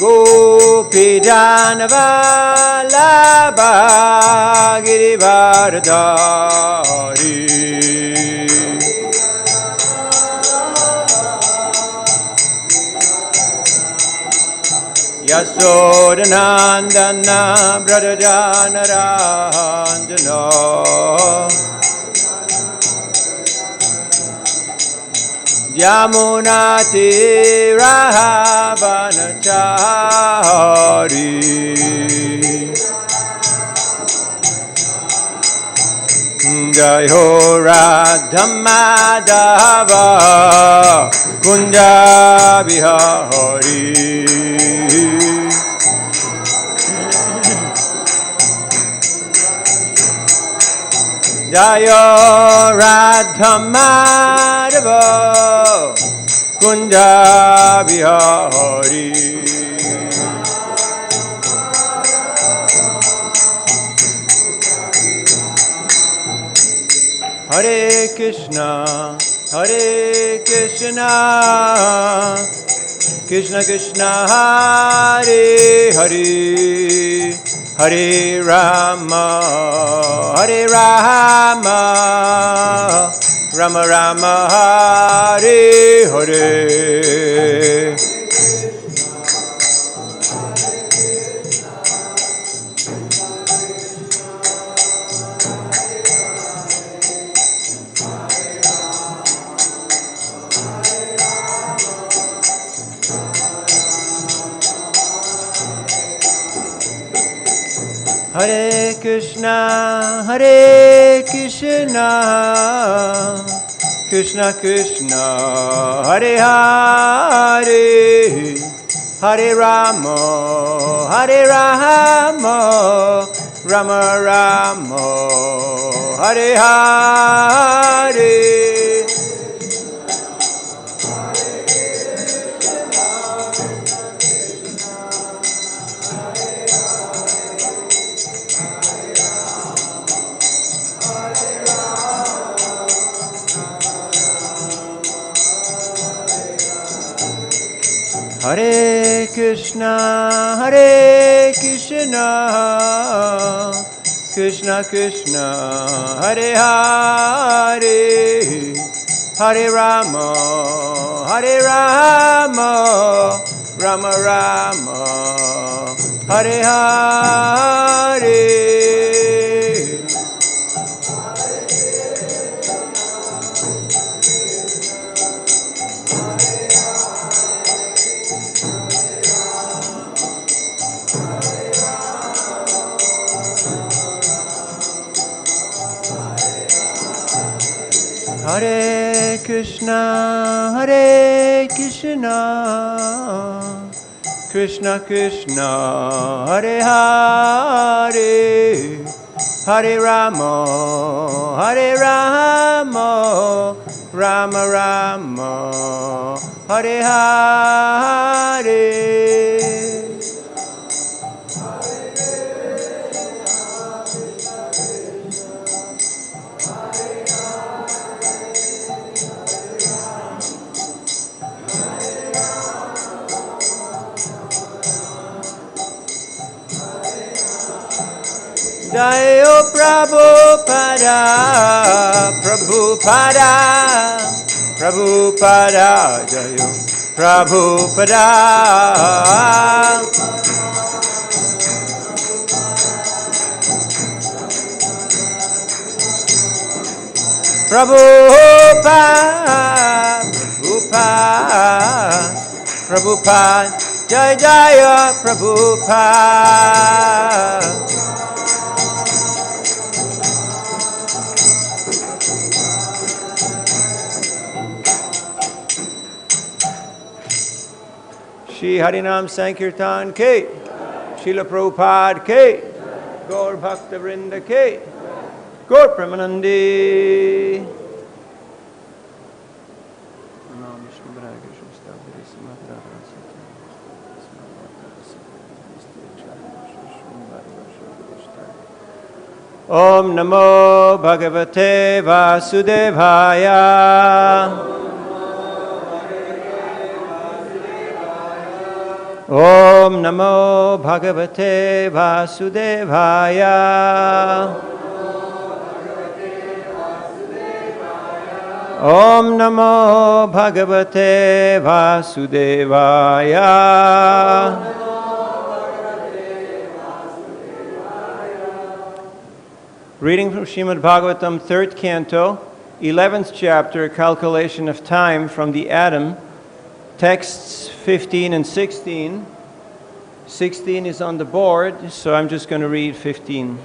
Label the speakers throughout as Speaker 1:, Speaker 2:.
Speaker 1: Gopijanavallabha Girivardhari Yasodhanandana Bradajanarandana Yamunati Rahavanachari Jayo Radhamadava Kunja-bihari Jayo Radhamadava Kunja-bihari Hare Krishna, Hare Krishna, Krishna Krishna, Hare Hare, Hare Rama, Hare Rama, Rama Rama, Hare Hare. Hare Krishna, Hare Krishna, Krishna Krishna, Hare Hare, Hare Rama, Hare Rama, Rama Rama, Hare Hare. Hare Krishna, Hare Krishna, Krishna Krishna, Hare Hare, Hare Rama, Hare Rama, Rama Rama, Hare Hare. Hare Krishna, Hare Krishna, Krishna Krishna, Hare Hare, Hare Rama, Hare Rama, Rama Rama, Hare Hare. Jayo Prabhupada, Prabhupada, Prabhupada, Jayo Prabhupada. Prabhupada, Prabhupada, Prabhupada, Jai Jaya Prabhupada. Shri Harinam Sankirtan Ke, Srila Prabhupada Ke, Gaur Bhakta Vrinda Ke, Gaur Pramanandi. Om Namo Bhagavate Vasudevaya. Om Om Namo Bhagavate Vasudevaya. Om Namo Bhagavate Vasudevaya. Reading from Srimad Bhagavatam, 3rd canto, 11th chapter, calculation of time from the Atom, texts 15 and 16. 16 is on the board, so I'm just going to read 15.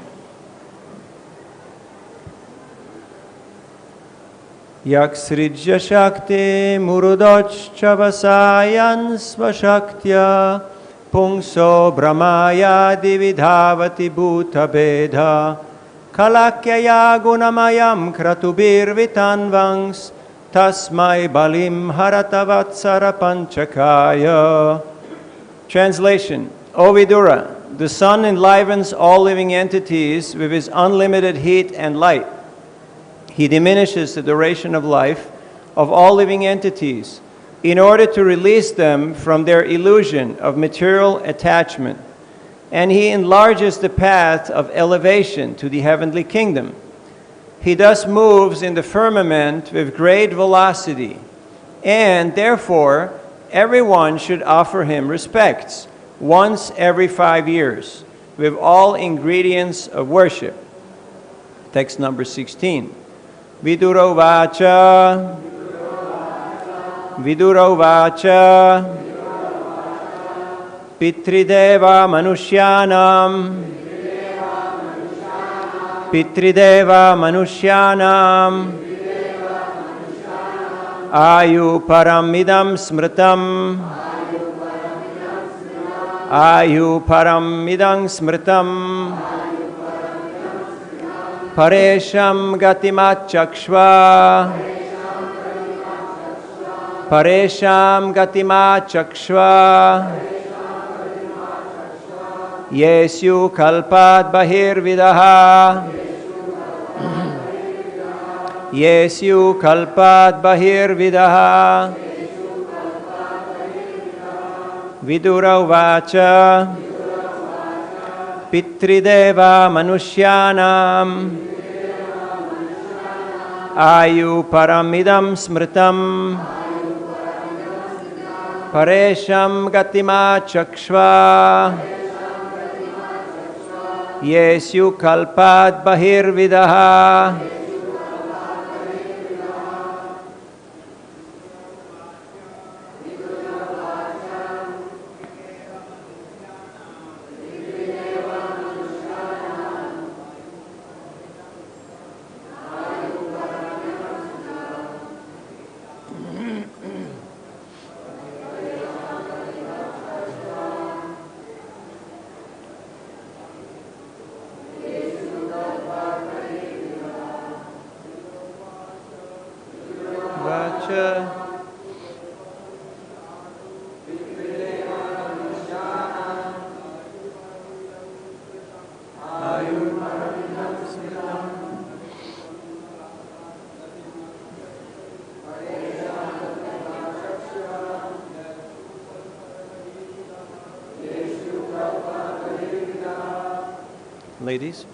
Speaker 1: Yak sṛjya-śaktim urudhocchvasayan sva-śaktyā puṁso bhramāya divi dhāvati bhūta-bhedaḥ kāla-ākhyayā guṇa-mayam kratubhir vitanvaṁs tasmai baliṁ harata vatsara-pañcakāya. Translation. O Vidura, the sun enlivens all living entities with his unlimited heat and light. He diminishes the duration of life of all living entities in order to release them from their illusion of material attachment. And he enlarges the path of elevation to the heavenly kingdom. He thus moves in the firmament with great velocity, and therefore everyone should offer him respects once every 5 years with all ingredients of worship. Text number 16. Vidura vacha, Vidura vacha, Pitrideva manushyanam, Pitrideva manushyanam, Ayu paramidam smritam, Ayu paramidam smritam, Paresham gatimachakshva, Paresham gatimachakshva, Yesyu kalpat bahirvidaha, Yesyu kalpat bahirvidaha, Vidura vacha, Pitrideva manushyanam, Ayu paramidam smritam, Paresham gatima chakshva, Yesyu kalpat bahirvidaha. Ladies.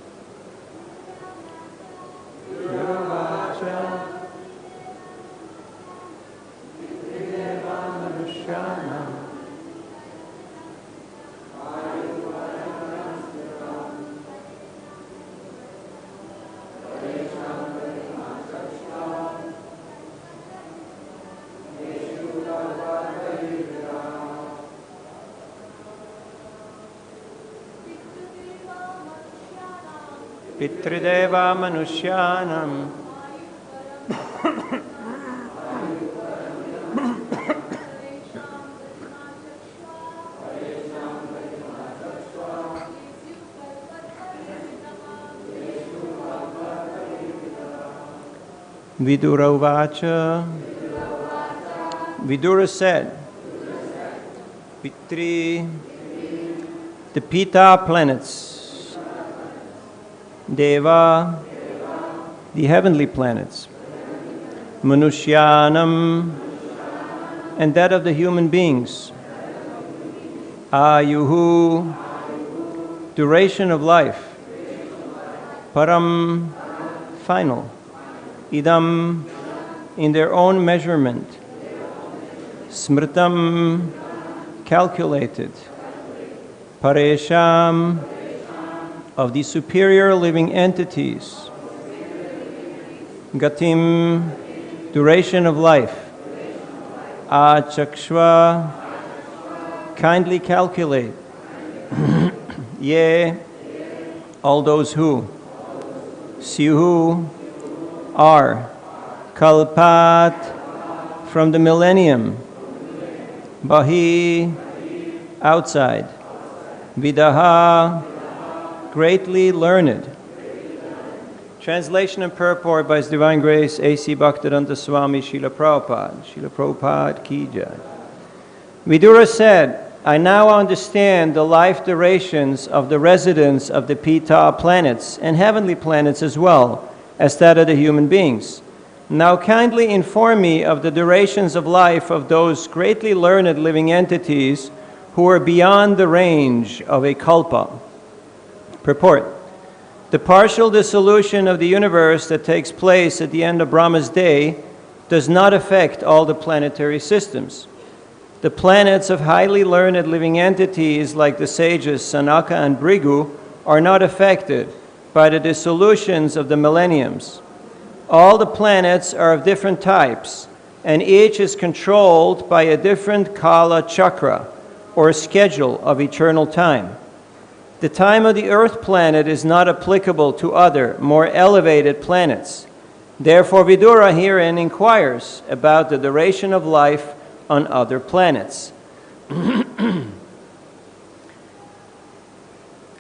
Speaker 1: Pitrideva manushyanam, Vidura vacha. Vidura said, Pitri, the Pita planets, Deva, the heavenly planets, Manushyanam, and that of the human beings, Ayuhu, duration of life. Param, final. Idam, in their own measurement. Smritam, calculated. Paresham, of the superior living entities. Gatim, duration of life. Achakshva, kindly calculate. Ye, all those who. Syuhu, are. Kalpat, from the millennium. Bahi, outside. Vidaha, greatly learned. Translation and purport by His Divine Grace A.C. Bhaktivedanta Swami Srila Prabhupada. Srila Prabhupada Ki Jai. Vidura said, I now understand the life durations of the residents of the Pita planets and heavenly planets as well as that of the human beings. Now kindly inform me of the durations of life of those greatly learned living entities who are beyond the range of a kalpa. Purport. The partial dissolution of the universe that takes place at the end of Brahma's day does not affect all the planetary systems. The planets of highly learned living entities like the sages Sanaka and Brigu are not affected by the dissolutions of the millenniums. All the planets are of different types, and each is controlled by a different kala chakra, or schedule of eternal time. The time of the Earth planet is not applicable to other, more elevated planets. Therefore, Vidura herein inquires about the duration of life on other planets.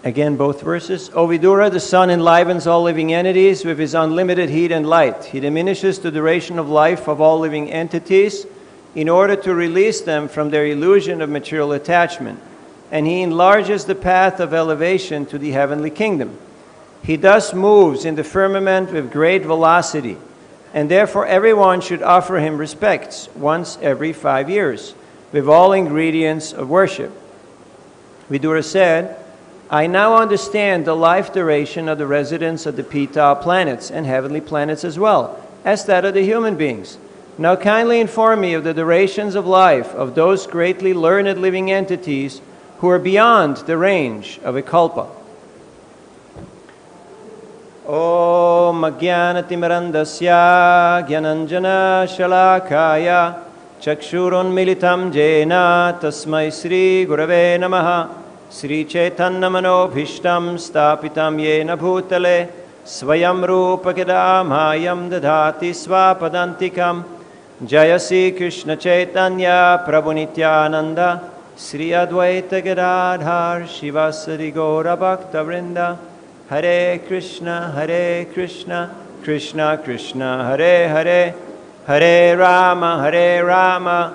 Speaker 1: Again, both verses. O Vidura, the sun enlivens all living entities with his unlimited heat and light. He diminishes the duration of life of all living entities in order to release them from their illusion of material attachment. And he enlarges the path of elevation to the heavenly kingdom. He thus moves in the firmament with great velocity, and therefore everyone should offer him respects once every 5 years, with all ingredients of worship. Vidura said, I now understand the life duration of the residents of the Pita planets and heavenly planets as well as that of the human beings. Now kindly inform me of the durations of life of those greatly learned living entities who are beyond the range of a kalpa. Om Ajnanatimirandasya Gyananjana Shalakaya Chakshurun Militam Jena Tasmai Sri Gurave Namaha Sri Chaitanya Manobhishtam Stapitam Yena Bhutale Swayam Rupa Kadāmayam Dadhati Svapadantikam Jaya Sri Krishna Chaitanya Prabhu Nityananda Sri Advaita Gadadhar Shivasari Gaura Bhakta Vrinda Hare Krishna Krishna Krishna Hare Hare Hare Rama Rama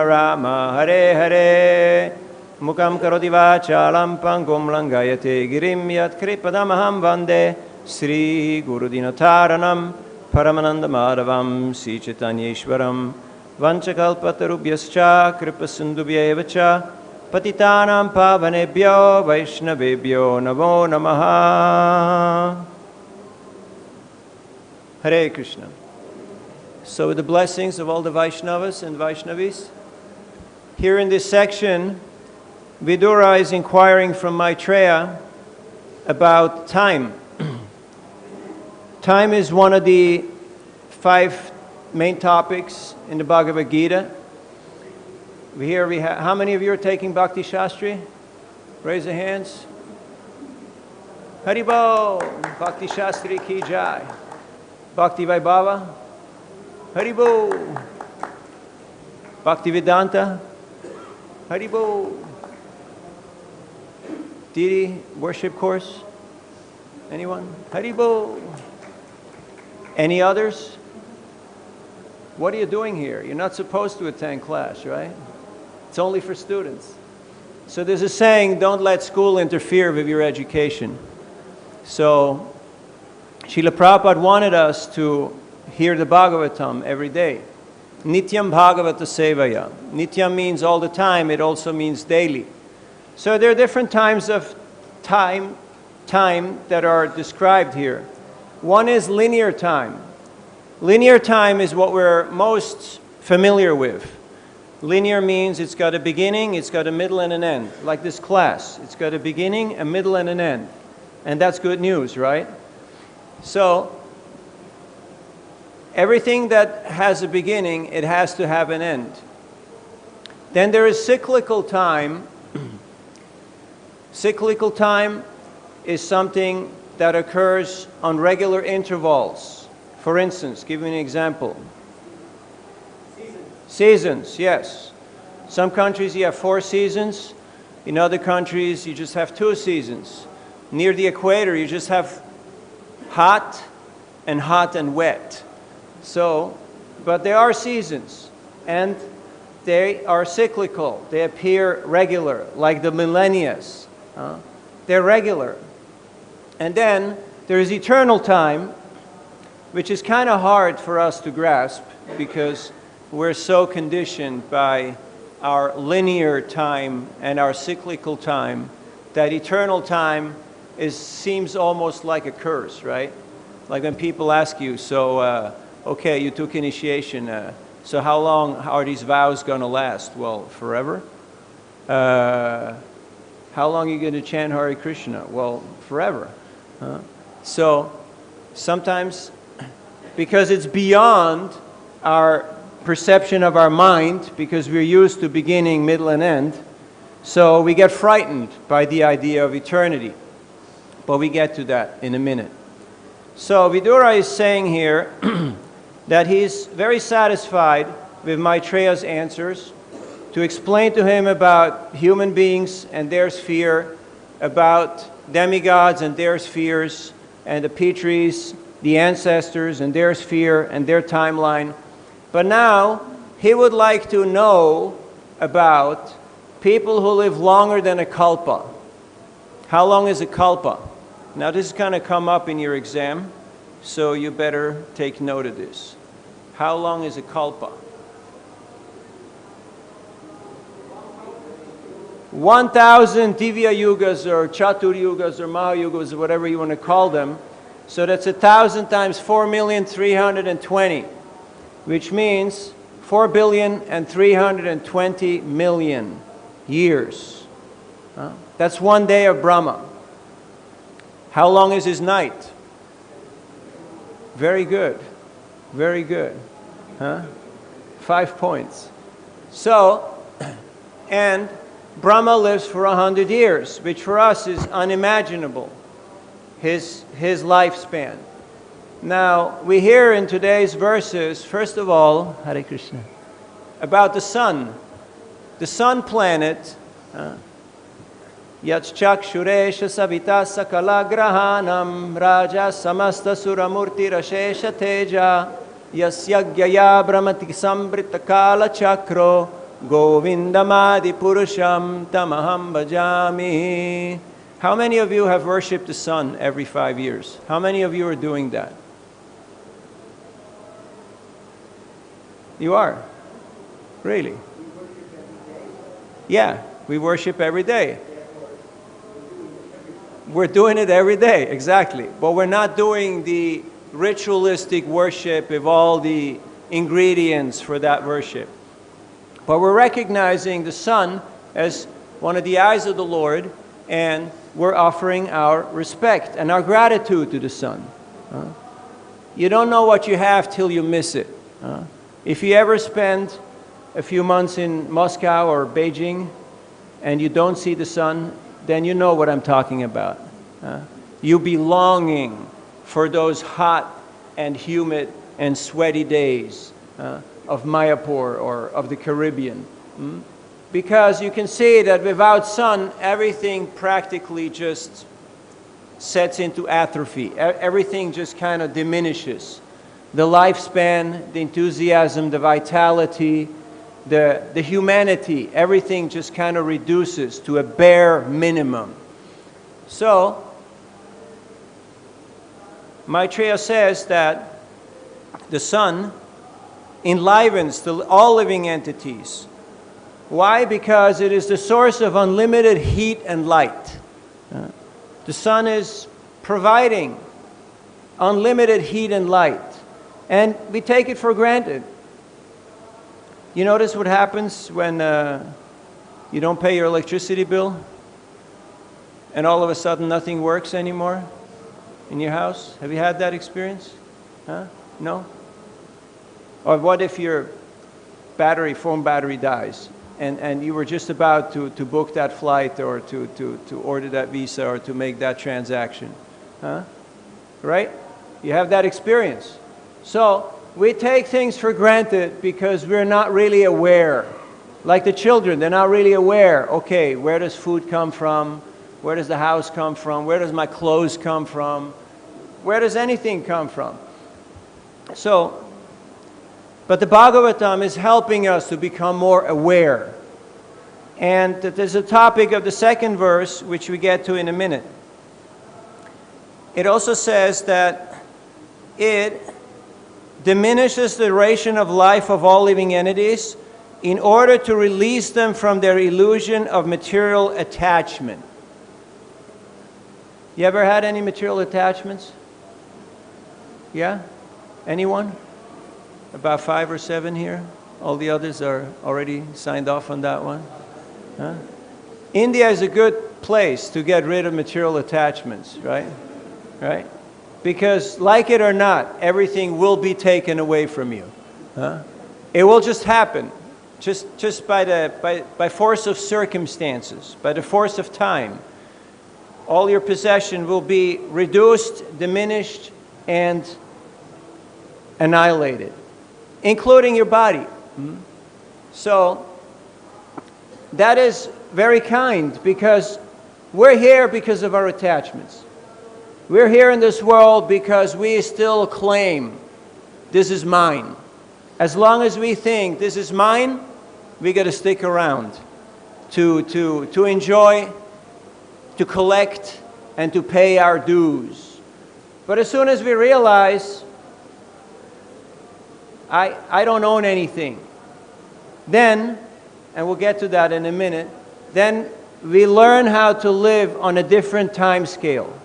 Speaker 1: Rama Hare Hare Mukam karoti vachalam pangum langayate girim yat kripadamaham vande Sri Guru Dinataranam Paramananda Madhavam Sri Chaitanyeshwaram Vanchakalpatarubhyascha kripasindubhyevacha Patitanam pavanebhyo vaishnavebhyo namo namaha. Hare Krishna. So with the blessings of all the Vaishnavas and Vaishnavis, here in this section, Vidura is inquiring from Maitreya about time. Time is one of the 5 main topics in the Bhagavad Gita. How many of you are taking Bhakti Shastri? Raise your hands. Haribol, Bhakti Shastri Ki Jai. Bhakti Vaibhava. Haribol. Bhakti Vedanta. Haribol. Divi worship course? Anyone? Haribol. Any others? What are you doing here? You're not supposed to attend class, right? It's only for students. So there's a saying, don't let school interfere with your education. So Srila Prabhupada wanted us to hear the Bhagavatam every day. Nityam Bhagavata Sevaya. Nityam means all the time, it also means daily. So there are different times of time that are described here. One is linear time. Linear time is what we're most familiar with. Linear means it's got a beginning, it's got a middle and an end. Like this class, it's got a beginning, a middle and an end. And that's good news, right? So everything that has a beginning, it has to have an end. Then there is cyclical time. Cyclical time is something that occurs on regular intervals. For instance, give me an example. Seasons, yes. Some countries you have 4 seasons. In other countries you just have 2 seasons. Near the equator you just have hot and wet. So, but there are seasons, and they are cyclical. They appear regular, like the millennias. They're regular. And then there is eternal time, which is kind of hard for us to grasp because we're so conditioned by our linear time and our cyclical time that eternal time seems almost like a curse, right? Like when people ask you, so, okay, you took initiation, so how long are these vows going to last? Well, forever. How long are you going to chant Hare Krishna? Well, forever. So sometimes, because it's beyond our perception of our mind, because we're used to beginning, middle, and end, so we get frightened by the idea of eternity. But we get to that in a minute. So Vidura is saying here that he's very satisfied with Maitreya's answers to explain to him about human beings and their sphere, about demigods and their spheres, and the Pitris, the ancestors and their sphere and their timeline. But now he would like to know about people who live longer than a kalpa. How long is a kalpa? Now this is going to come up in your exam, so you better take note of this. How long is a kalpa? 1,000 divya yugas or chatur yugas or mahayugas or whatever you want to call them. So that's 1,000 times 4,320,000, which means 4,320,000,000 years. That's 1 day of Brahma. How long is his night? Very good. Very good. 5 points. So, and Brahma lives for 100 years, which for us is unimaginable, his lifespan. Now, we hear in today's verses, first of all, Hare Krishna, about the sun. The sun planet, Yat-chakshuresha savita sakala grahanam raja samasta suramurti rashesha teja yasyagyaya brahmati sambrita kāla-chakro govindamadi purusham tamaham bhajami. How many of you have worshipped the sun every 5 years? How many of you are doing that? You are? Really? Yeah, we worship every day. We're doing it every day, exactly. But we're not doing the ritualistic worship with all the ingredients for that worship. But we're recognizing the sun as one of the eyes of the Lord, and we're offering our respect and our gratitude to the sun. You don't know what you have till you miss it. If you ever spend a few months in Moscow or Beijing and you don't see the sun, then you know what I'm talking about. You'll be longing for those hot and humid and sweaty days of Mayapur or of the Caribbean. Because you can see that without sun, everything practically just sets into atrophy. Everything just kind of diminishes. The lifespan, the enthusiasm, the vitality, the humanity, everything just kind of reduces to a bare minimum. So, Maitreya says that the sun enlivens all living entities. Why? Because it is the source of unlimited heat and light. The sun is providing unlimited heat and light, and we take it for granted. You notice what happens when you don't pay your electricity bill, and all of a sudden nothing works anymore in your house? Have you had that experience? Huh? No? Or what if your phone battery dies, and you were just about to book that flight, or to order that visa, or to make that transaction? Huh? Right? You have that experience. So we take things for granted because we're not really aware. Like the children, they're not really aware. Okay, where does food come from? Where does the house come from? Where does my clothes come from? Where does anything come from? So, but the Bhagavatam is helping us to become more aware. And there's a topic of the second verse, which we get to in a minute. It also says that it diminishes the duration of life of all living entities in order to release them from their illusion of material attachment. You ever had any material attachments? Yeah? Anyone? About 5 or 7 here? All the others are already signed off on that one? Huh? India is a good place to get rid of material attachments, right? Right? Because, like it or not, everything will be taken away from you. Huh? It will just happen, just by force of circumstances, by the force of time. All your possession will be reduced, diminished, and annihilated, including your body. So, that is very kind, because we're here because of our attachments. We're here in this world because we still claim, this is mine. As long as we think this is mine, we got to stick around to enjoy, to collect, and to pay our dues. But as soon as we realize, I don't own anything, then, and we'll get to that in a minute, then we learn how to live on a different time scale.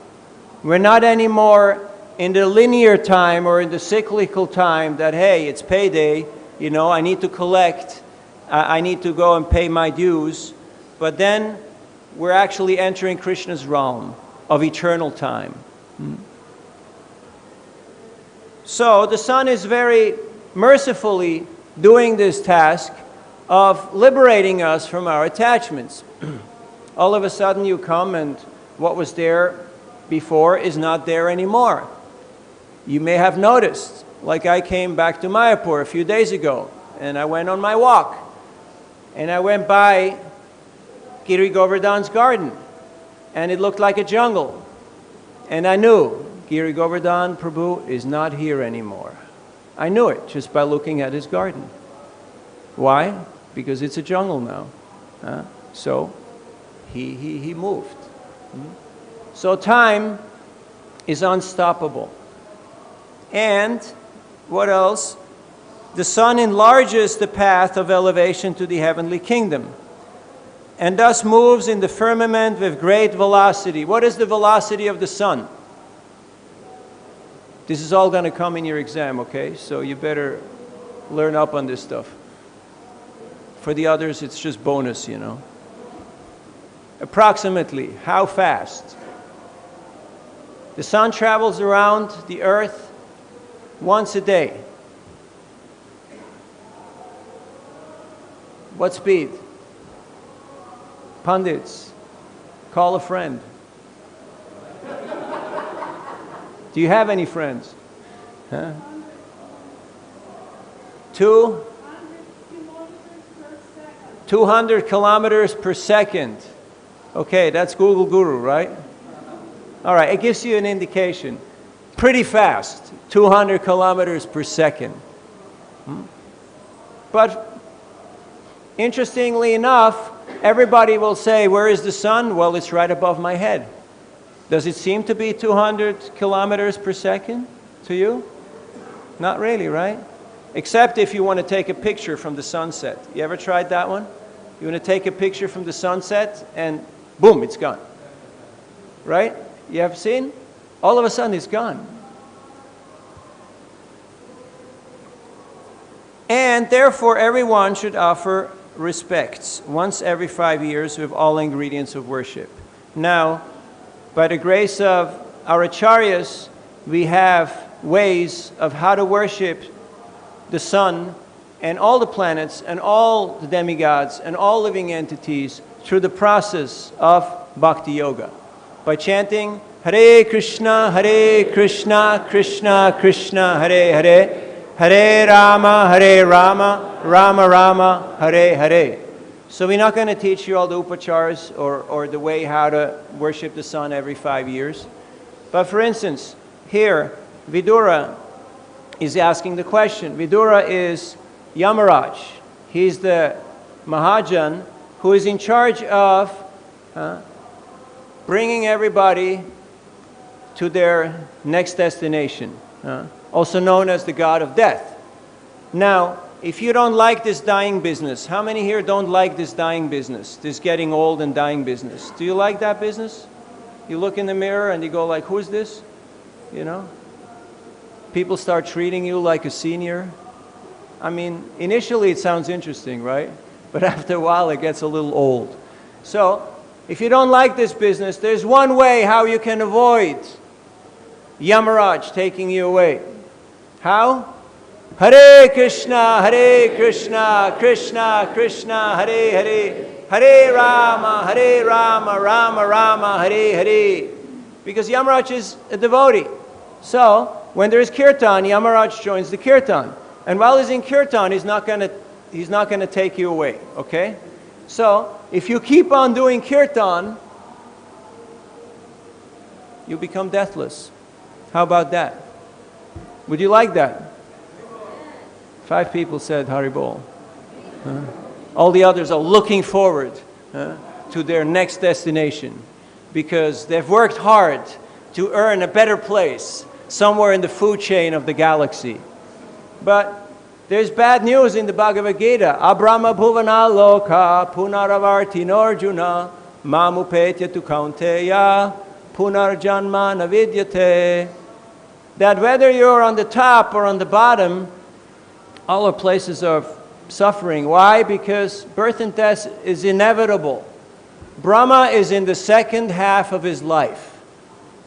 Speaker 1: We're not anymore in the linear time or in the cyclical time that, hey, it's payday, you know, I need to collect, I need to go and pay my dues. But then we're actually entering Krishna's realm of eternal time. So the sun is very mercifully doing this task of liberating us from our attachments. All of a sudden you come, and what was there before is not there anymore. You may have noticed, like I came back to Mayapur a few days ago, and I went on my walk, and I went by Giri Govardhan's garden, and it looked like a jungle. And I knew Giri Govardhan Prabhu is not here anymore. I knew it just by looking at his garden. Why? Because it's a jungle now. So he moved. So time is unstoppable. And what else? The sun enlarges the path of elevation to the heavenly kingdom, and thus moves in the firmament with great velocity. What is the velocity of the sun? This is all going to come in your exam, okay? So you better learn up on this stuff. For the others, it's just bonus, you know. Approximately, how fast? The sun travels around the earth once a day. What speed? Pundits, call a friend. Do you have any friends? Huh? 200 kilometers per second. Okay, that's Google Guru, right? All right, it gives you an indication. Pretty fast, 200 kilometers per second. But interestingly enough, everybody will say, where is the sun? Well, it's right above my head. Does it seem to be 200 kilometers per second to you? Not really, right? Except if you want to take a picture from the sunset. You ever tried that one? You want to take a picture from the sunset and boom, it's gone. Right? You have seen? All of a sudden it's gone. And therefore everyone should offer respects once every 5 years with all ingredients of worship. Now, by the grace of our acharyas, we have ways of how to worship the sun and all the planets and all the demigods and all living entities through the process of bhakti yoga. By chanting Hare Krishna, Krishna Krishna, Hare Hare, Hare Rama, Rama Rama, Hare Hare. So we're not going to teach you all the upacharas or the way how to worship the sun every 5 years. But for instance, here, Vidura is asking the question. Vidura is Yamaraj. He's the Mahajan who is in charge of bringing everybody to their next destination, also known as the god of death. Now, if you don't like this dying business, how many here don't like this dying business, this getting old and dying business? Do you like that business? You look in the mirror and you go like, who's this? You know? People start treating you like a senior. I mean, initially it sounds interesting, right? But after a while it gets a little old. So, if you don't like this business, there's one way how you can avoid Yamaraj taking you away. How? Hare Krishna, Krishna Krishna, Hare Hare, Hare Rama, Rama Rama, Hare Hare. Because Yamaraj is a devotee. So, when there is kirtan, Yamaraj joins the kirtan. And while he's in kirtan, he's not going to take you away, okay? So, if you keep on doing kirtan, you become deathless. How about that? Would you like that? 5 people said Haribol. All the others are looking forward to their next destination because they've worked hard to earn a better place somewhere in the food chain of the galaxy. But there's bad news in the Bhagavad Gita. Abrahma bhuvana loka punaravarti norjuna mamupetya tu kaunteya punarjanma navidyate. That whether you're on the top or on the bottom, all are places of suffering. Why? Because birth and death is inevitable. Brahma is in the second half of his life.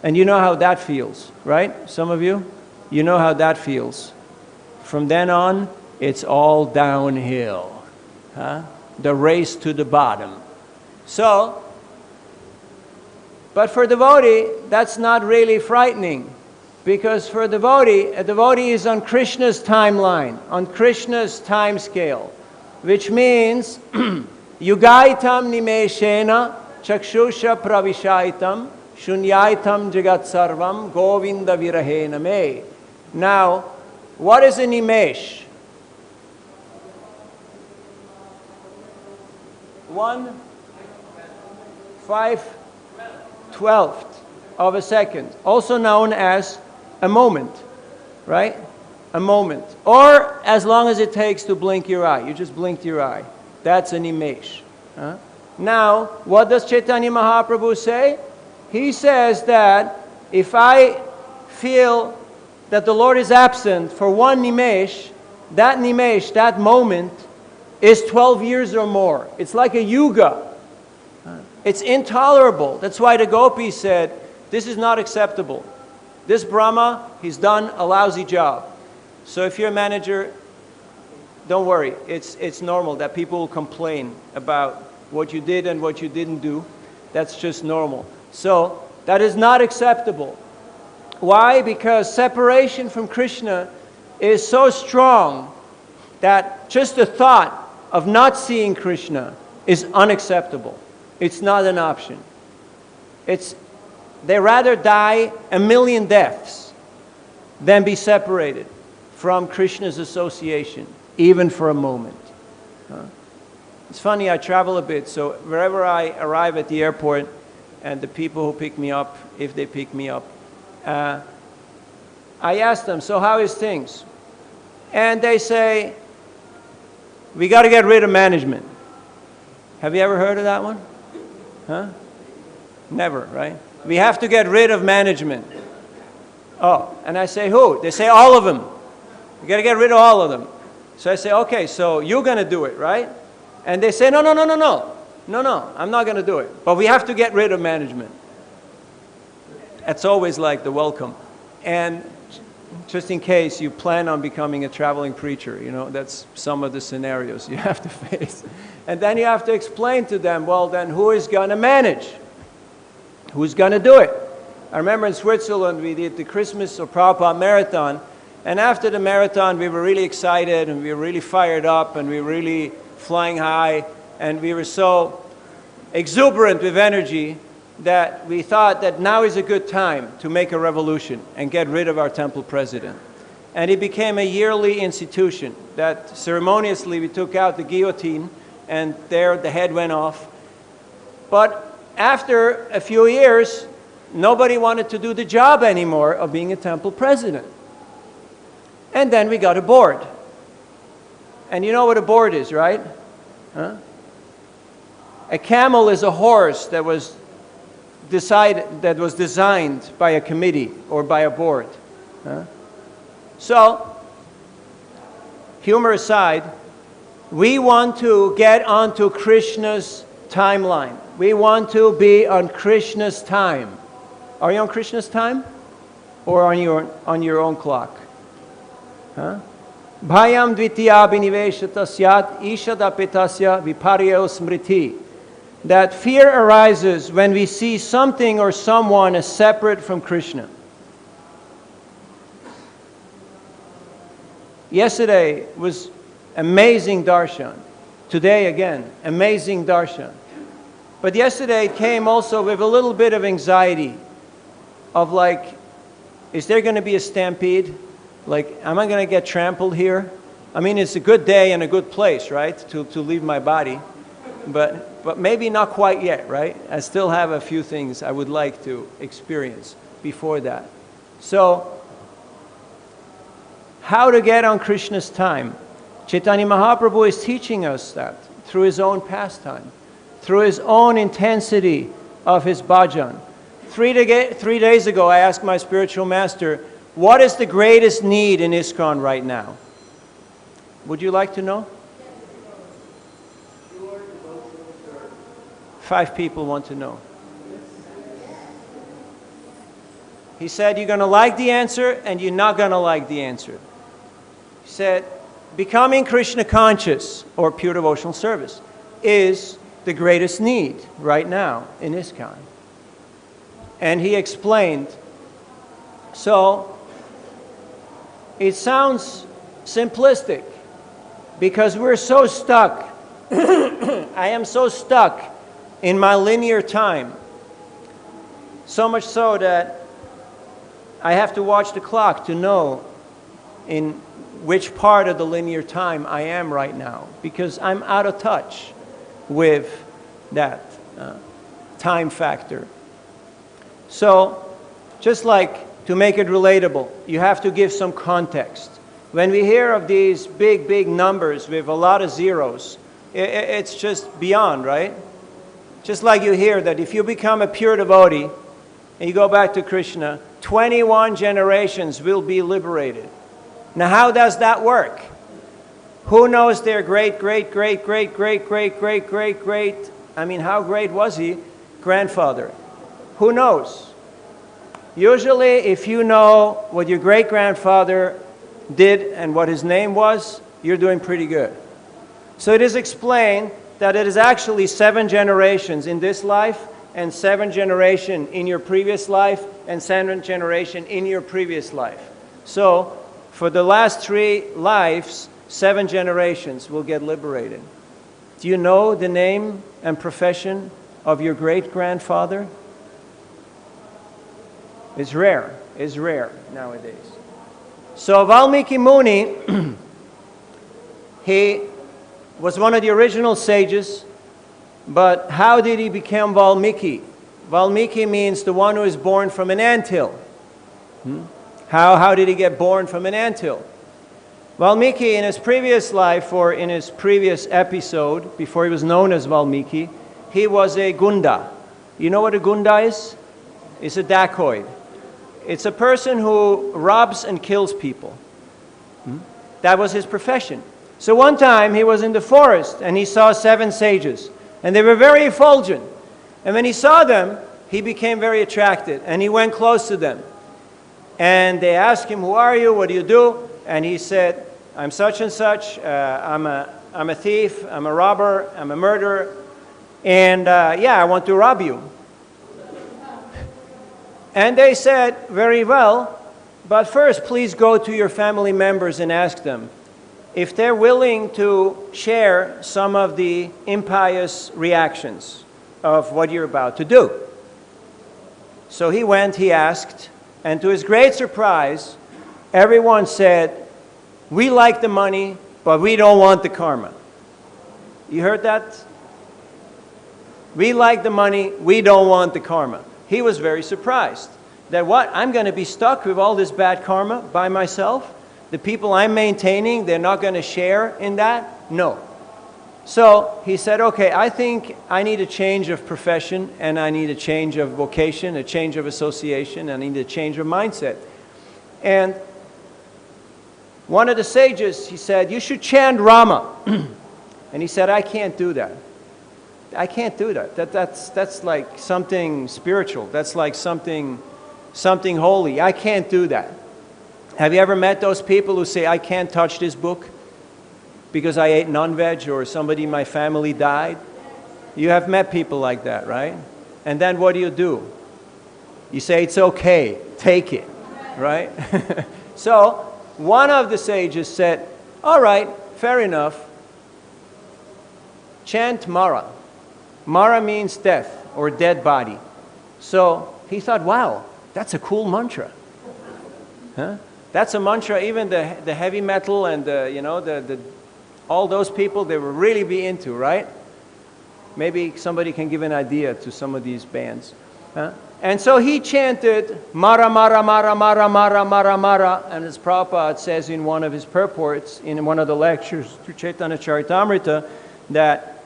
Speaker 1: And you know how that feels, right? Some of you? You know how that feels. From then on, it's all downhill. The race to the bottom. So, but for a devotee, that's not really frightening. Because for a devotee is on Krishna's timeline, on Krishna's time scale. Which means, yugaitam nimeshena chakshusha pravishaitam shunyaitam jagat sarvam govinda virahena me. Now, what is a nimesh? 1/5/12 of a second, also known as a moment, right? A moment. Or as long as it takes to blink your eye. You just blinked your eye. That's an nimesh. Now, what does Chaitanya Mahaprabhu say? He says that if I feel that the Lord is absent for one nimesh, that moment, is 12 years or more. It's like a yuga. It's intolerable. That's why the gopis said, this is not acceptable. This Brahma, he's done a lousy job. So if you're a manager, don't worry. It's normal that people will complain about what you did and what you didn't do. That's just normal. So that is not acceptable. Why? Because separation from Krishna is so strong that just the thought of not seeing Krishna is unacceptable. It's not an option. They rather die 1,000,000 deaths than be separated from Krishna's association, even for a moment. It's funny, I travel a bit, so wherever I arrive at the airport, and the people who pick me up, if they pick me up, I ask them, so how is things? And they say, we got to get rid of management. Have you ever heard of that one? Huh? Never, right? We have to get rid of management. Oh, and I say, who? They say, all of them. You got to get rid of all of them. So I say, okay, so you're going to do it, right? And they say, no, no, no, no, no. No, no, I'm not going to do it. But we have to get rid of management. That's always like the welcome. And just in case you plan on becoming a traveling preacher, you know, that's some of the scenarios you have to face. And then you have to explain to them, well, then who is going to manage? Who's going to do it? I remember in Switzerland, we did the Christmas or Prabhupada marathon. And after the marathon, we were really excited, and we were really fired up, and we were really flying high, and we were so exuberant with energy that we thought that now is a good time to make a revolution and get rid of our temple president. And it became a yearly institution that ceremoniously we took out the guillotine, and there the head went off. But after a few years, nobody wanted to do the job anymore of being a temple president. And then we got a board. And you know what a board is, right? Huh? A camel is a horse that was designed by a committee or by a board. Huh? So, humor aside, we want to get onto Krishna's timeline. We want to be on Krishna's time. Are you on Krishna's time? Or on your own clock? Huh? Bhayam dvitiya biniveshatasya ishadapetasya viparyo smriti. That fear arises when we see something or someone as separate from Krishna. Yesterday was amazing darshan. Today again, amazing darshan. But yesterday it came also with a little bit of anxiety of like, is there going to be a stampede? Like, am I going to get trampled here? I mean, it's a good day and a good place, right, to leave my body. But maybe not quite yet, right? I still have a few things I would like to experience before that. So, how to get on Krishna's time? Chaitanya Mahaprabhu is teaching us that through his own pastime, through his own intensity of his bhajan. 3 days ago, I asked my spiritual master, what is the greatest need in ISKCON right now? Would you like to know? 5 people want to know. He said, you're going to like the answer and you're not going to like the answer. He said, becoming Krishna conscious or pure devotional service is the greatest need right now in ISKCON. And he explained, so it sounds simplistic because we're so stuck. I am so stuck in my linear time. So much so that I have to watch the clock to know in which part of the linear time I am right now, because I'm out of touch with that time factor. So, just like to make it relatable, you have to give some context. When we hear of these big, big numbers with a lot of zeros, it's just beyond, right? Just like you hear that if you become a pure devotee and you go back to Krishna, 21 generations will be liberated. Now, how does that work? Who knows their great, great, great, great, great, great, great, great, great, I mean, how great was he? Grandfather. Who knows? Usually, if you know what your great-grandfather did and what his name was, you're doing pretty good. So it is explained that it is actually 7 generations in this life, and 7 generations in your previous life, and 7 generations in your previous life. So, for the last 3 lives, 7 generations will get liberated. Do you know the name and profession of your great-grandfather? It's rare nowadays. So Valmiki Muni, he was one of the original sages, but how did he become Valmiki? Valmiki means the one who is born from an anthill. How did he get born from an anthill? Valmiki, in his previous life, or in his previous episode, before he was known as Valmiki, he was a gunda. You know what a gunda is? It's a dacoit. It's a person who robs and kills people. That was his profession. So one time he was in the forest and he saw 7 sages. And they were very effulgent. And when he saw them, he became very attracted. And he went close to them. And they asked him, "Who are you? What do you do?" And he said, "I'm such and such. I'm a thief. I'm a robber. I'm a murderer. And yeah, I want to rob you." And they said, "Very well, but first please go to your family members and ask them if they're willing to share some of the impious reactions of what you're about to do." So he went, he asked, and to his great surprise, everyone said, "We like the money, but we don't want the karma." You heard that? We like the money, we don't want the karma. He was very surprised that what? I'm going to be stuck with all this bad karma by myself? The people I'm maintaining, they're not going to share in that? No. So he said, okay, I think I need a change of profession, and I need a change of vocation, a change of association, and I need a change of mindset. And one of the sages, he said, "You should chant Rama." And he said, "I can't do that. I can't do that. That's like something spiritual. That's like something holy. I can't do that." Have you ever met those people who say, "I can't touch this book because I ate non-veg or somebody in my family died"? You have met people like that, right? And then what do? You say, "It's okay, take it," right? So one of the sages said, "All right, fair enough. Chant Mara." Mara means death or dead body. So he thought, wow, that's a cool mantra. Huh? That's a mantra even the heavy metal and all those people, they will really be into, right? Maybe somebody can give an idea to some of these bands. Huh? And so he chanted Mara, Mara, Mara, Mara, Mara, Mara, Mara. And as Prabhupada says in one of his purports, in one of the lectures to Chaitanya Charitamrita, that,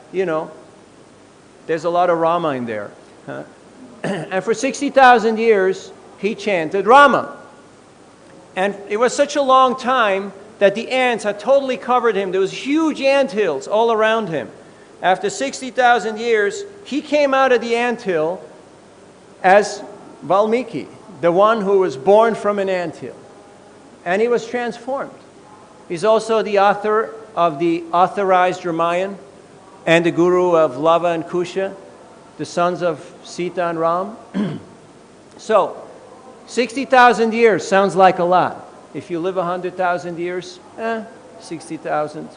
Speaker 1: there's a lot of Rama in there. Huh? And for 60,000 years, he chanted Rama. And it was such a long time that the ants had totally covered him. There was huge anthills all around him. After 60,000 years, he came out of the anthill as Valmiki, the one who was born from an anthill. And he was transformed. He's also the author of the authorized Ramayana, and the guru of Lava and Kusha, the sons of Sita and Ram. So, 60,000 years sounds like a lot. If you live 100,000 years, 60,000,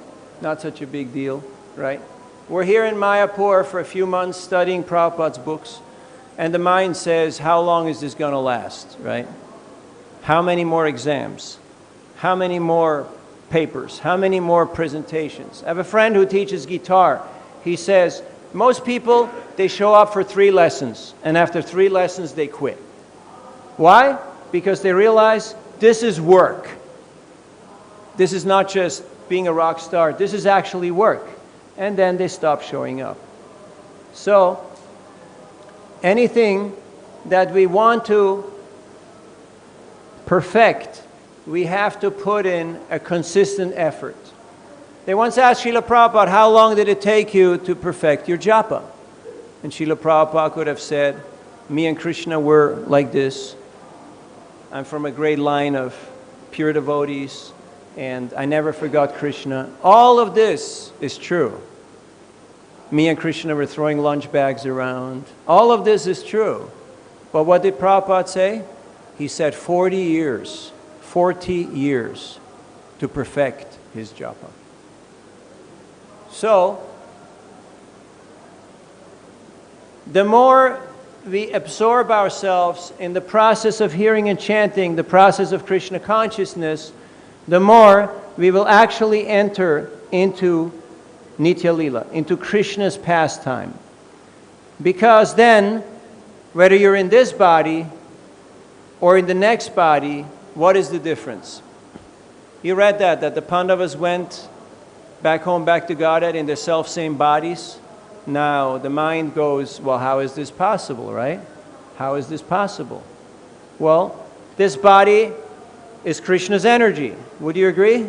Speaker 1: not such a big deal, right? We're here in Mayapur for a few months studying Prabhupada's books, and the mind says, how long is this going to last, right? How many more exams? How many more papers? How many more presentations? I have a friend who teaches guitar. He says, most people, they show up for 3 lessons, and after 3 lessons, they quit. Why? Because they realize this is work. This is not just being a rock star. This is actually work. And then they stop showing up. So, anything that we want to perfect, we have to put in a consistent effort. They once asked Srila Prabhupada, how long did it take you to perfect your japa? And Srila Prabhupada could have said, me and Krishna were like this. I'm from a great line of pure devotees, and I never forgot Krishna. All of this is true. Me and Krishna were throwing lunch bags around. All of this is true. But what did Prabhupada say? He said 40 years to perfect his japa. So, the more we absorb ourselves in the process of hearing and chanting, the process of Krishna consciousness, the more we will actually enter into Nitya Lila, into Krishna's pastime. Because then, whether you're in this body or in the next body, what is the difference? You read that the Pandavas went back home, back to Godhead in their self-same bodies. Now the mind goes, well, how is this possible, right? How is this possible? Well, this body is Krishna's energy. Would you agree?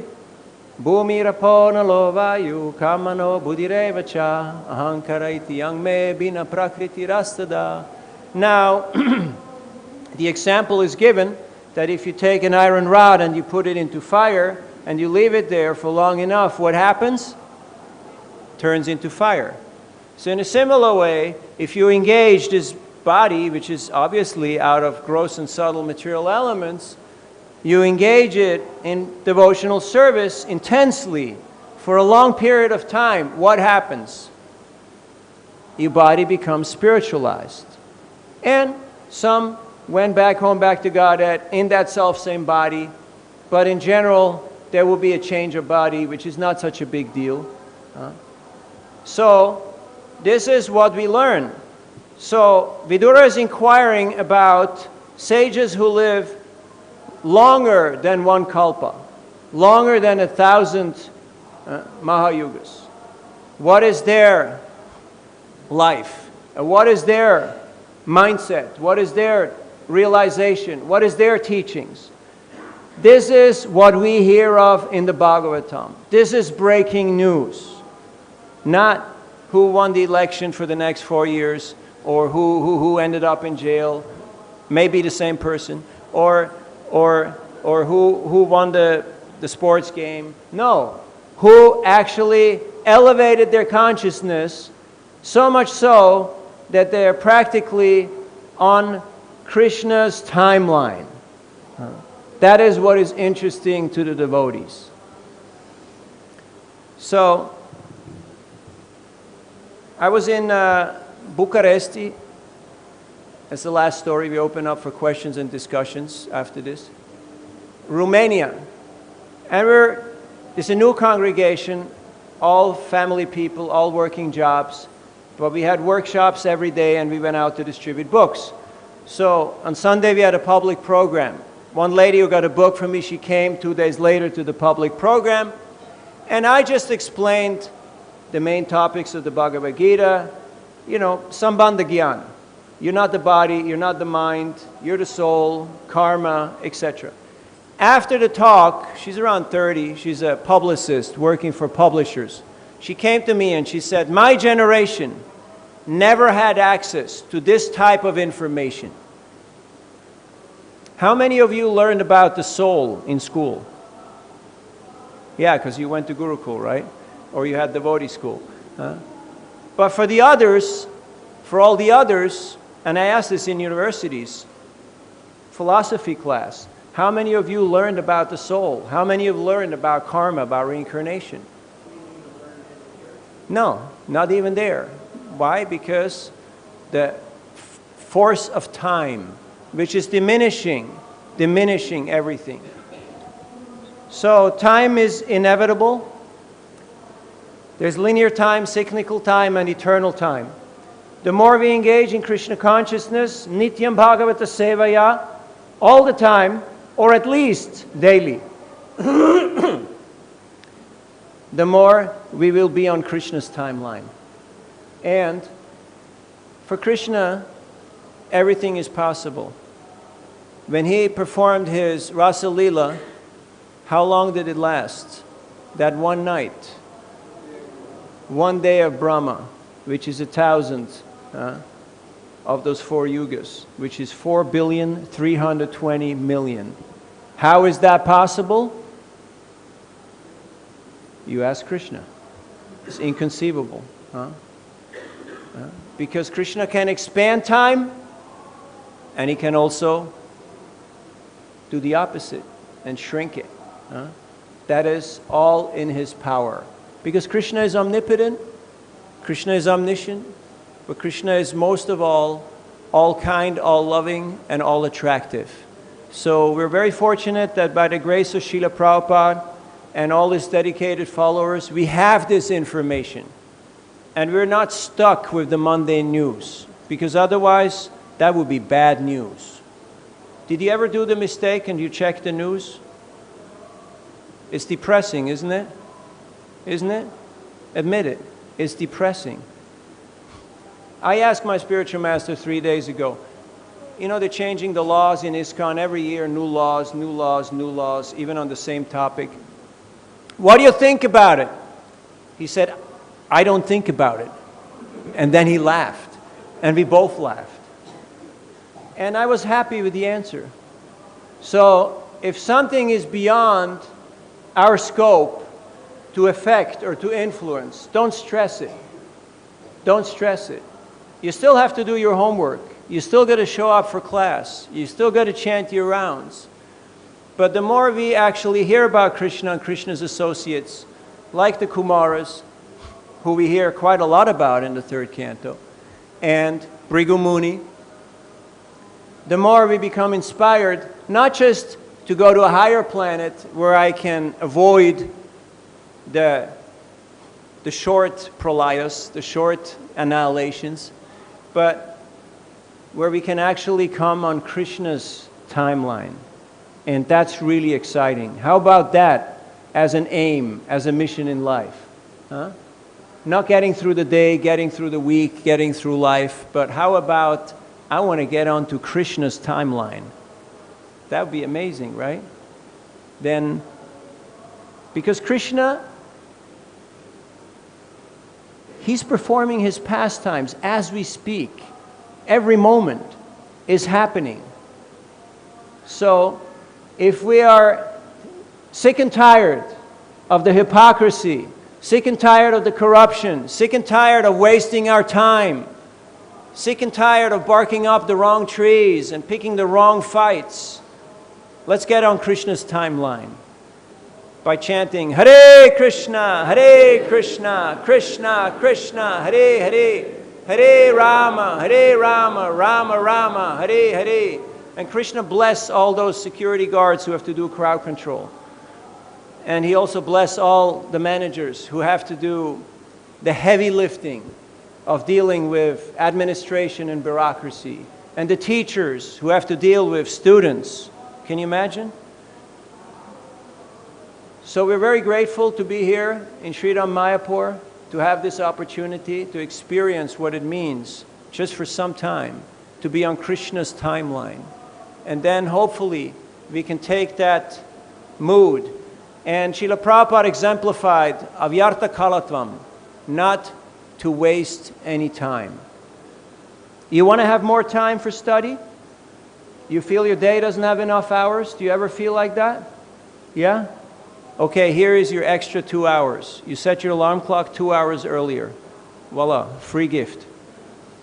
Speaker 1: Bhūmi-rapo nalo vayu kamano buddhirevacha ahankara iti yang me bina prakriti rastada. Now, the example is given that if you take an iron rod and you put it into fire and you leave it there for long enough, what happens? Turns into fire. So in a similar way, if you engage this body, which is obviously out of gross and subtle material elements, you engage it in devotional service intensely for a long period of time, what happens? Your body becomes spiritualized. And some went back home, back to Godhead in that self-same body, but in general, there will be a change of body, which is not such a big deal. So, this is what we learn. So, Vidura is inquiring about sages who live longer than one kalpa, longer than 1,000 Mahayugas. What is their life? What is their mindset? What is their realization? What is their teachings? This is what we hear of in the Bhagavatam. This is breaking news. Not who won the election for the next 4 years, or who ended up in jail, maybe the same person, or who won the sports game. No, who actually elevated their consciousness so much so that they are practically on Krishna's timeline. That is what is interesting to the devotees. So, I was in Bucharest. That's the last story. We open up for questions and discussions after this. Romania. And it's a new congregation, all family people, all working jobs. But we had workshops every day and we went out to distribute books. So on Sunday we had a public program. One lady who got a book from me, she came 2 days later to the public program. And I just explained the main topics of the Bhagavad Gita, Sambandha Gyan. You're not the body, you're not the mind, you're the soul, karma, etc. After the talk, she's around 30, she's a publicist working for publishers. She came to me and she said, my generation never had access to this type of information. How many of you learned about the soul in school? Yeah, because you went to Gurukul, right? Or you had devotee school. But for the others, for all the others, and I asked this in universities, philosophy class, how many of you learned about the soul? How many of you learned about karma, about reincarnation? No, not even there. Why? Because the force of time, which is diminishing everything. So time is inevitable. There's linear time, cyclical time, and eternal time. The more we engage in Krishna consciousness, nityam bhagavata sevaya, all the time, or at least daily, the more we will be on Krishna's timeline. And for Krishna, everything is possible. When he performed his Rasa Leela, how long did it last? That one night. One day of Brahma, which is 1,000 of those 4 yugas, which is 4,320,000,000. How is that possible? You ask Krishna. It's inconceivable. Because Krishna can expand time, and he can also do the opposite and shrink it. That is all in his power. Because Krishna is omnipotent, Krishna is omniscient, but Krishna is most of all kind, all loving, and all attractive. So we're very fortunate that by the grace of Srila Prabhupada and all his dedicated followers, we have this information. And we're not stuck with the mundane news, because otherwise that would be bad news. Did you ever do the mistake and you check the news? It's depressing, isn't it? Isn't it? Admit it. It's depressing. I asked my spiritual master 3 days ago, you know, they're changing the laws in ISKCON every year, new laws, new laws, new laws, even on the same topic. What do you think about it? He said, I don't think about it. And then he laughed, and we both laughed. And I was happy with the answer. So if something is beyond our scope to affect or to influence, don't stress it. Don't stress it. You still have to do your homework. You still got to show up for class. You still got to chant your rounds. But the more we actually hear about Krishna and Krishna's associates, like the Kumaras, who we hear quite a lot about in the third canto, and Bhrigu Muni, the more we become inspired, not just to go to a higher planet where I can avoid the short pralayas, the short annihilations, but where we can actually come on Krishna's timeline. And that's really exciting. How about that as an aim, as a mission in life? Huh? Not getting through the day, getting through the week, getting through life, but how about I want to get onto Krishna's timeline? That would be amazing, right? Then, because Krishna, he's performing his pastimes as we speak. Every moment is happening. So, if we are sick and tired of the hypocrisy, sick and tired of the corruption, sick and tired of wasting our time, sick and tired of barking up the wrong trees and picking the wrong fights, let's get on Krishna's timeline by chanting Hare Krishna, Krishna Krishna, Hare Hare, Hare Rama, Rama Rama, Hare Hare. And Krishna bless all those security guards who have to do crowd control. And he also bless all the managers who have to do the heavy lifting of dealing with administration and bureaucracy. And the teachers who have to deal with students. Can you imagine? So we're very grateful to be here in Sridham Mayapur, to have this opportunity to experience what it means, just for some time, to be on Krishna's timeline. And then hopefully we can take that mood. And Srila Prabhupada exemplified avyartha kalatvam, not to waste any time. You want to have more time for study? You feel your day doesn't have enough hours? Do you ever feel like that? Yeah? Okay, here is your extra 2 hours. You set your alarm clock 2 hours earlier. Voila, free gift.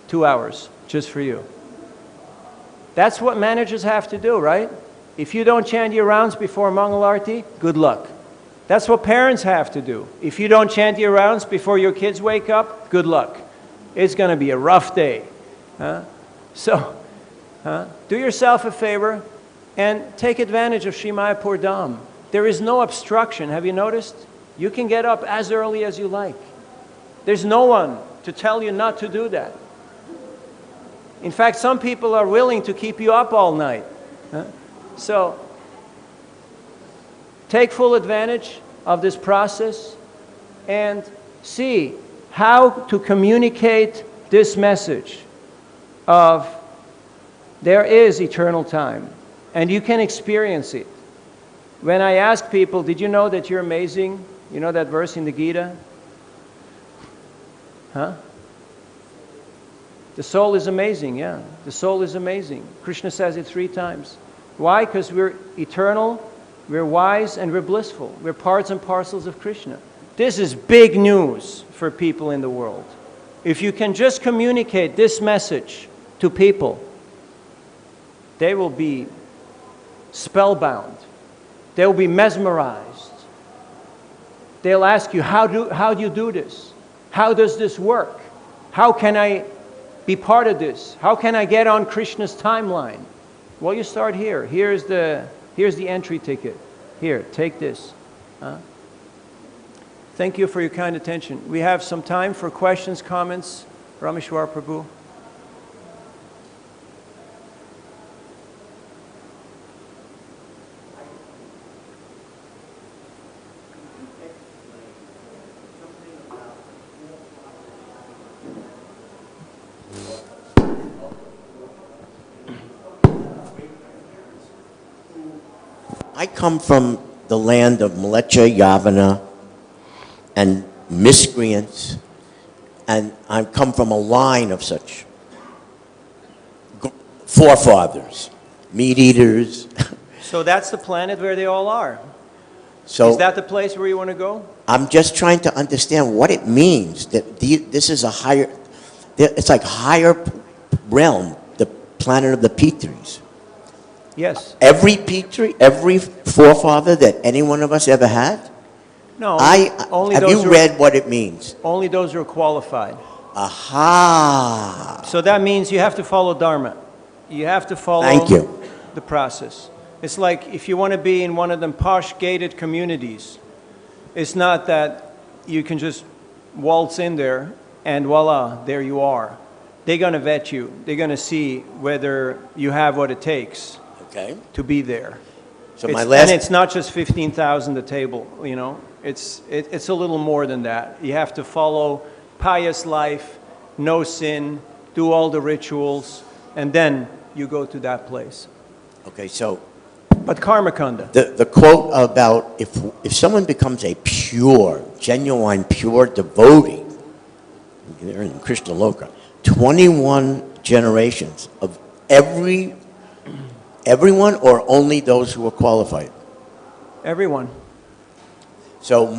Speaker 1: 2 hours, just for you. That's what managers have to do, right? If you don't chant your rounds before Mangal Arati, good luck. That's what parents have to do. If you don't chant your rounds before your kids wake up, good luck. It's going to be a rough day. So, do yourself a favor and take advantage of Sri Mayapur Dham. There is no obstruction. Have you noticed? You can get up as early as you like. There's no one to tell you not to do that. In fact, some people are willing to keep you up all night. So, take full advantage of this process and see how to communicate this message of there is eternal time and you can experience it. When I ask people, did you know that you're amazing? You know that verse in the Gita? Huh? The soul is amazing, yeah. The soul is amazing. Krishna says it 3 times. Why? Because we're eternal, we're wise, and we're blissful. We're parts and parcels of Krishna. This is big news for people in the world. If you can just communicate this message to people, they will be spellbound. They'll be mesmerized. They'll ask you, how do you do this? How does this work? How can I be part of this? How can I get on Krishna's timeline? Well, you start here. Here's the entry ticket. Here, take this. Thank you for your kind attention. We have some time for questions, comments. Rameshwar Prabhu.
Speaker 2: I come from the land of Mleccha, Yavana, and miscreants, and I come from a line of such forefathers, meat eaters.
Speaker 1: So that's the planet where they all are.
Speaker 2: So
Speaker 1: is that the place where you want to go?
Speaker 2: I'm just trying to understand what it means that this is a higher, it's like higher realm, the planet of the Pitris.
Speaker 1: Yes.
Speaker 2: Every Pitri, every forefather that any one of us ever had?
Speaker 1: No.
Speaker 2: Have you read what it means?
Speaker 1: Only those who are qualified.
Speaker 2: Aha.
Speaker 1: So that means you have to follow Dharma. You have to follow
Speaker 2: Thank you.
Speaker 1: the process. It's like if you want to be in one of them posh gated communities, it's not that you can just waltz in there and voila, there you are. They're going to vet you. They're going to see whether you have what it takes to be there.
Speaker 2: So
Speaker 1: and it's not just 15,000 a table, you know. It's a little more than that. You have to follow pious life, no sin, do all the rituals, and then you go to that place.
Speaker 2: Okay, so
Speaker 1: but karma kanda.
Speaker 2: The quote about if someone becomes a pure, genuine, pure devotee, they're in Krishna Loka, 21 generations of everyone or only those who are qualified?
Speaker 1: Everyone.
Speaker 2: So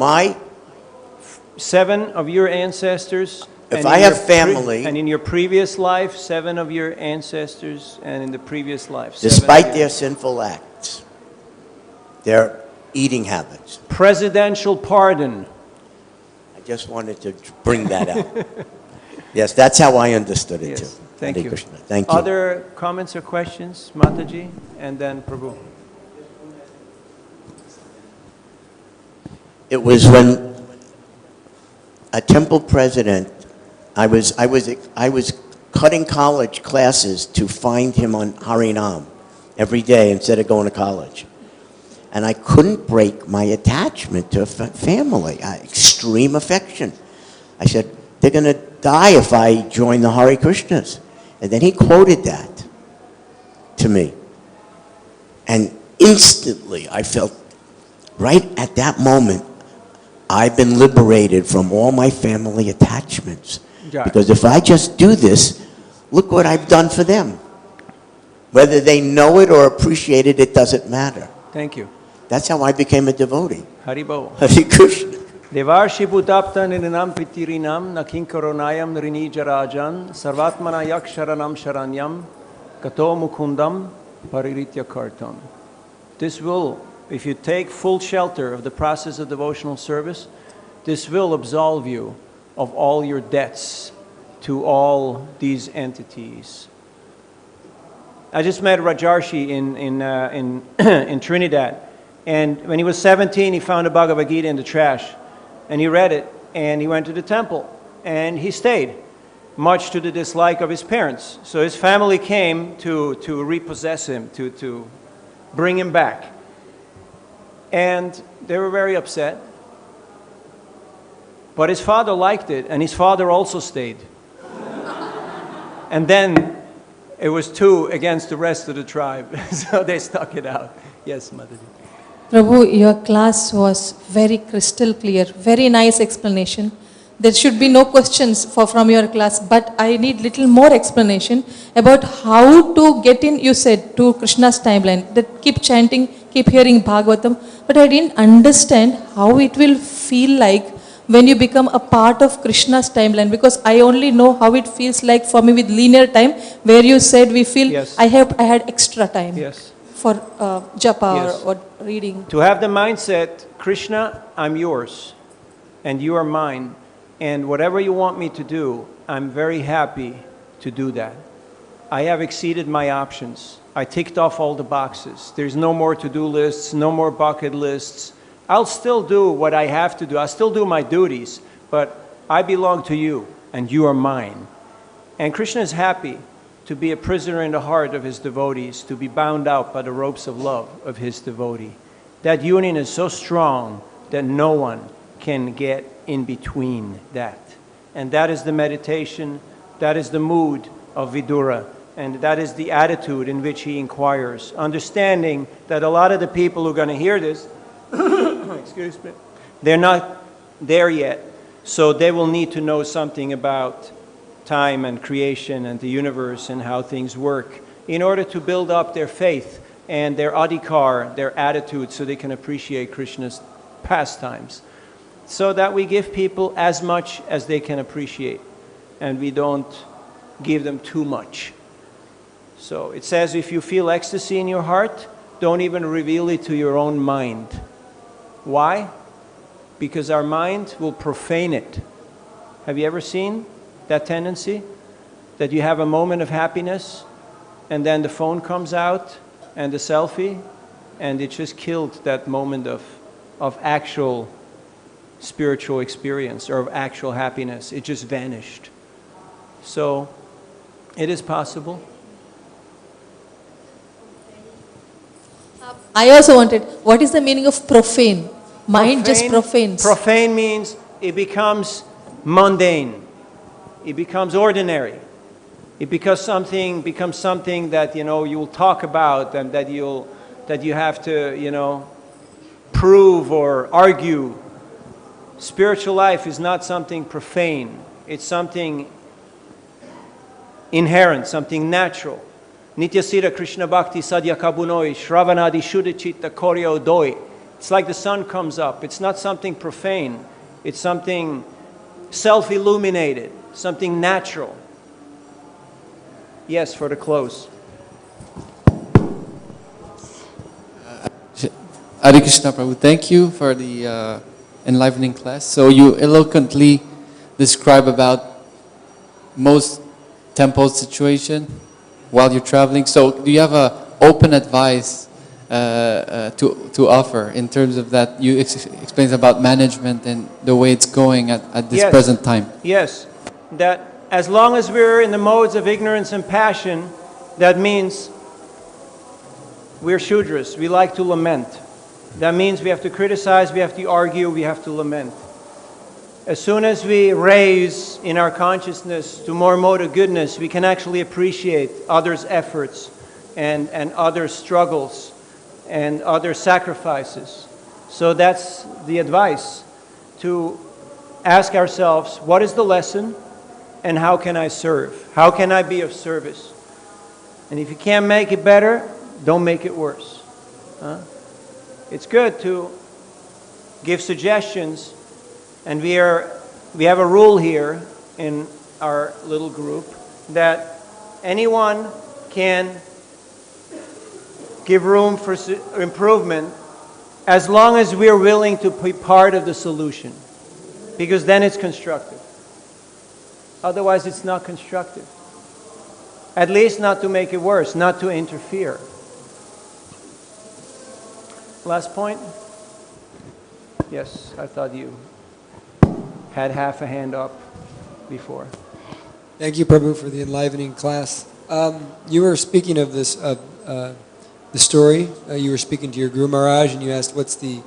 Speaker 1: 7 of your ancestors.
Speaker 2: If I have family,
Speaker 1: and in your previous life, 7 of your ancestors, and in the previous life,
Speaker 2: despite their sinful acts, their eating habits.
Speaker 1: Presidential pardon.
Speaker 2: I just wanted to bring that out. Yes, that's how I understood it too.
Speaker 1: Thank you.
Speaker 2: Krishna. Thank you.
Speaker 1: Other comments or questions, Mataji, and then Prabhu.
Speaker 2: It was when a temple president, I was cutting college classes to find him on Harinam every day instead of going to college. And I couldn't break my attachment to family, extreme affection. I said, they're going to die if I join the Hare Krishnas. And then he quoted that to me. And instantly I felt, right at that moment, I've been liberated from all my family attachments. Because if I just do this, look what I've done for them. Whether they know it or appreciate it, it doesn't matter.
Speaker 1: Thank you.
Speaker 2: That's how I became a devotee.
Speaker 1: Haribol.
Speaker 2: Hare Krishna.
Speaker 1: Devarshi Bhutapta Nirinam Pitirinam Nakinkaronayam Nrinijarajan Sarvatmana Yaksharanam Sharanyam Kato Mukundam Pariritya Kartam. This will, if you take full shelter of the process of devotional service, this will absolve you of all your debts to all these entities. I just met Rajarshi in Trinidad, and when he was 17, he found a Bhagavad Gita in the trash, and he read it, and he went to the temple, and he stayed, much to the dislike of his parents. So his family came to repossess him, to bring him back. And they were very upset. But his father liked it, and his father also stayed. And then it was 2 against the rest of the tribe, so they stuck it out. Yes, Mataji.
Speaker 3: Prabhu, your class was very crystal clear, very nice explanation. There should be no questions from your class, but I need little more explanation about how to get in, you said, to Krishna's timeline. That keep chanting, keep hearing Bhagavatam, but I didn't understand how it will feel like when you become a part of Krishna's timeline, because I only know how it feels like for me with linear time, where you said we feel
Speaker 1: yes.
Speaker 3: I had extra time
Speaker 1: yes.
Speaker 3: for japa
Speaker 1: yes.
Speaker 3: or reading.
Speaker 1: To have the mindset, Krishna, I'm yours, and you are mine, and whatever you want me to do, I'm very happy to do that. I have exceeded my options. I ticked off all the boxes. There's no more to-do lists, no more bucket lists. I'll still do what I have to do. I'll still do my duties, but I belong to you, and you are mine. And Krishna is happy to be a prisoner in the heart of his devotees, to be bound out by the ropes of love of his devotee. That union is so strong that no one can get in between that. And that is the meditation, that is the mood of Vidura. And that is the attitude in which he inquires, understanding that a lot of the people who are going to hear this, excuse me, they're not there yet, so they will need to know something about time and creation and the universe and how things work in order to build up their faith and their adhikar, their attitude, so they can appreciate Krishna's pastimes. So that we give people as much as they can appreciate, and we don't give them too much. So it says, if you feel ecstasy in your heart, don't even reveal it to your own mind. Why? Because our mind will profane it. Have you ever seen that tendency? That you have a moment of happiness, and then the phone comes out, and the selfie, and it just killed that moment of actual spiritual experience, or of actual happiness. It just vanished. So, it is possible.
Speaker 3: I also wanted, what is the meaning of profane? Mind just profanes.
Speaker 1: Profane means it becomes mundane. It becomes ordinary. It becomes something that, you know, you will talk about, and that you have to, you know, prove or argue. Spiritual life is not something profane. It's something inherent, something natural. Nityasira Krishna Bhakti Sadhya Kabunoi Shravanadi Shuddhachitta Koryo Doi. It's like the sun comes up. It's not something profane. It's something self-illuminated, something natural. Yes, for the close.
Speaker 4: Hare Krishna Prabhu, thank you for the enlivening class. So you eloquently describe about most temple situation while you're traveling. So do you have an open advice to offer in terms of that? You explain about management and the way it's going at this present time.
Speaker 1: Yes, that as long as we're in the modes of ignorance and passion, that means we're Shudras. We like to lament. That means we have to criticize, we have to argue, we have to lament. As soon as we raise in our consciousness to more mode of goodness, we can actually appreciate others' efforts and others' struggles and other sacrifices. So that's the advice, to ask ourselves, what is the lesson and how can I serve? How can I be of service? And if you can't make it better, don't make it worse. It's good to give suggestions, and we have a rule here in our little group that anyone can give room for improvement as long as we're willing to be part of the solution, because then it's constructive. Otherwise, it's not constructive. At least not to make it worse, not to interfere. Last point? Yes, I thought you had half a hand up before.
Speaker 5: Thank you, Prabhu, for the enlivening class. You were speaking of this, the story. You were speaking to your Guru Maharaj, and you asked, what's the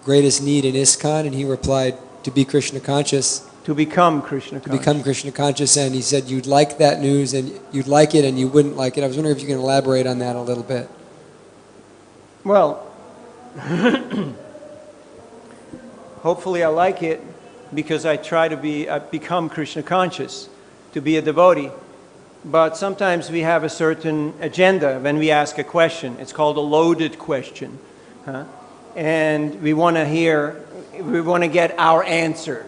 Speaker 5: greatest need in ISKCON? And he replied, to be Krishna conscious.
Speaker 1: To become Krishna conscious.
Speaker 5: To become Krishna conscious, and he said you'd like that news, and you'd like it, and you wouldn't like it. I was wondering if you can elaborate on that a little bit.
Speaker 1: Well, hopefully I like it, because I try to become Krishna conscious, to be a devotee. But sometimes we have a certain agenda when we ask a question. It's called a loaded question. And we want to get our answer.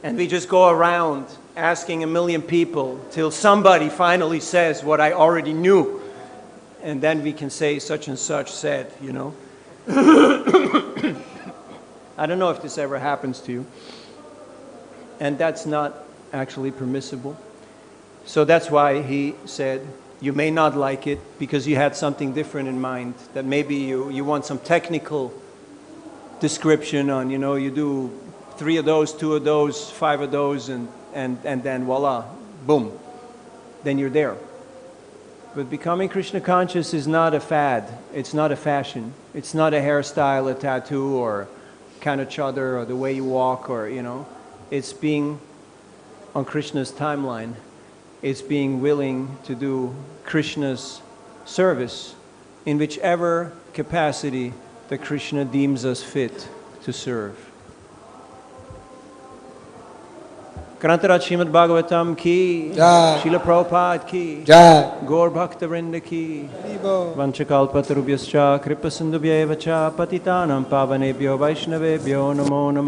Speaker 1: And we just go around asking a million people till somebody finally says what I already knew. And then we can say such and such said, you know. I don't know if this ever happens to you. And that's not actually permissible. So that's why he said, you may not like it because you had something different in mind, that maybe you want some technical description on, you know, you do 3 of those, 2 of those, 5 of those, and then voila, boom, then you're there. But becoming Krishna conscious is not a fad. It's not a fashion. It's not a hairstyle, a tattoo, or kind of chadar, or the way you walk, or, you know. It's being on Krishna's timeline. It's being willing to do Krishna's service in whichever capacity that Krishna deems us fit to serve. Grantaraj Srimad Bhagavatam ki,
Speaker 5: Jai.
Speaker 1: Srila Prabhupada ki,
Speaker 5: Jai.
Speaker 1: Gaur Bhakta Vrinda ki,
Speaker 5: Vivo.
Speaker 1: Vanchakalpatarubhyascha, Kripasindubhyaeva cha, Patitanam Pavanebhyo Vaishnavebhyo Namo Namah.